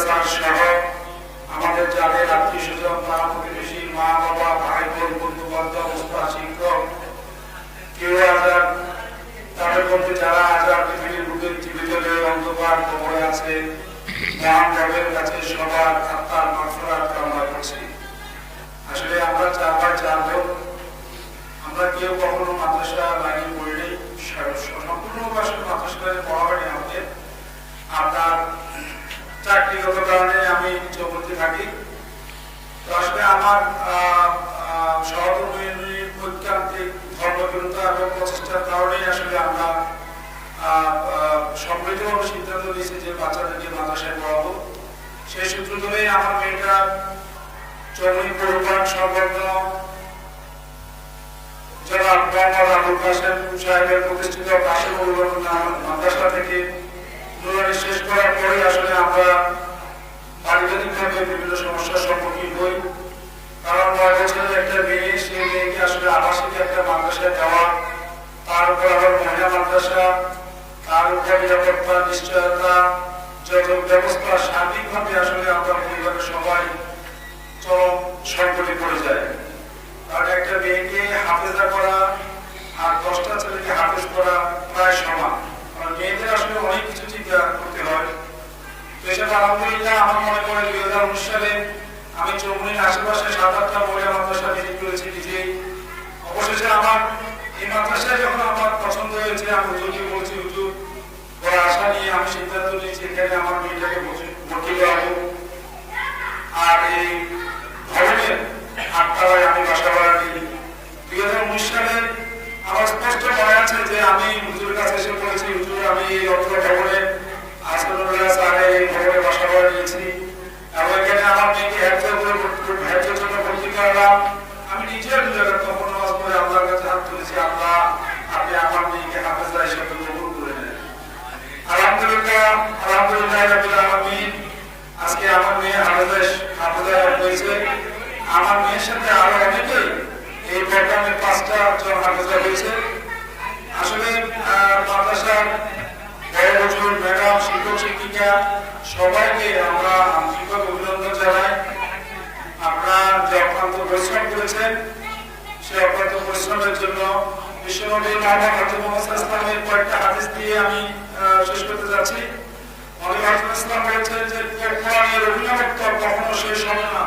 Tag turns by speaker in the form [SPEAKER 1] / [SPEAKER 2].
[SPEAKER 1] Sir সহ আমাদের যাদের আত্মীয় স্বজন পাড়া প্রতিবেশী মা বাবা ভাই বোন বন্ধু বান্ধব উস্তাদ শিক্ষক কেউ আজাদ তাদের মধ্যে যারা আজাদ বিভিন্ন রূপের জীবিত অন্ধকার কবরে আছে মহান রবের কাছে সবার আত্মার মাগফিরাত কামনা করছি। আসলে আমরা চার ভাই চার বোন, আমরা কেউ কখনো মাদ্রাসা লাইনে পড়িনি, সম্পূর্ণ মাদ্রাসা লাইনে পড়া হয়নি আমাদের। আপনার চাকরিগত কারণে আমি চৌমতি থাকি। তো আসলে আমার সহকর্মী ঐকান্তিক ধর্মবিরোধতা এবং প্রচেষ্টার কারণেই আসলে আমরা সম্মিলিতভাবে সিদ্ধান্ত নিয়েছি যে বাচ্চাদেরকে মাদ্রাসায় পড়াবো। সেই সূত্র ধরেই আমার মেয়েটা চৌমনি পৌরপাড় সংলগ্ন জনাব মোহাম্মদ আবুল কাসেম সাহেবের প্রতিষ্ঠিত কাসেম মাদ্রাসা থেকে নুরানি শেষ করার পরে আসলে আমরা পারিবারিকভাবে বিভিন্ন সমস্যার সম্মুখীন হই। কারণ 9 বছরের একটা মেয়ে, সেই মেয়েকে আসলে আবাসিক একটা মাদ্রাসায় দেওয়া, তার উপর আবার মহিলা মাদ্রাসা, তার উপর নিরাপত্তা নিশ্চয়তা যোগাযোগ ব্যবস্থা, সার্বিকভাবে আসলে আমরা পরিবারের সবাই চরম সংকটে পড়ে যায়। কারণ একটা মেয়েকে হাফেজা করা আর 10টা ছেলেকে হাফেজ করা প্রায় সমান। কারণ মেয়েদের আসলে অনেক কিছু চিন্তা করতে হয়। তো এসব আলহামদুলিল্লাহ আমার মনে পড়ে 2019 সালে আমি চৌমনির আশেপাশে 7-8টা মহিলা মাদ্রাসা ভিজিট করেছি নিজেই। অবশেষে আমার এই মাদ্রাসায় যখন আমার পছন্দ হয়েছে, আমি হুজুরকে বলছি, হুজুর বড় আশা নিয়ে আমি সিদ্ধান্ত নিয়েছি এখানে আমার মেয়েটাকে ভর্তি করাবো। আর এই ভবনের 8 তলায় আমি বাসা ভাড়া নিই। 2019 সালে আমার স্পষ্ট মনে আছে যে আমি হুজুরের কাছে এসে বলেছি, হুজুর আমি এই অত্র ভবনে আসনুল্লাহ স্যারের এই ভবনে বাসা ভাড়া নিয়েছি এবং এখানে আমার মেয়েকে হ্যাজের জন্য ভর্তি করলাম। আমি নিজের তখন নামাজ পড়ে আল্লাহর কাছে হাত তুলেছি, আল্লাহ আপনি আমার মেয়েকে হাফেজা হিসেবে কবুল করে নেন। আলহামদুলিল্লাহ আলহামদুলিল্লাহ রাব্বিল আলামিন। আজকে আমার মেয়ে হাফেজা হয়েছে। আমার মেয়ের সাথে আরো অনেকেই এই প্রোগ্রামে 5টা জন হাফেজা হয়েছে। আসলে মাদ্রাসার বড় হুজুর, ম্যাডাম, শিক্ষক শিক্ষিকা সবাইকে আমরা আন্তরিকভাবে অভিনন্দন জানাই। আপনারা যে অক্লান্ত পরিশ্রম করেছেন, সেই অক্লান্ত পরিশ্রমের জন্য বিশ্বনবী মুহাম্মদ ইসলামের কয়েকটা হাদিস দিয়ে আমি শেষ করতে যাচ্ছি। নবী ইসলাম বলেছেন যে কোরআনের অভিনবত্ব কখনো শেষ হবে না।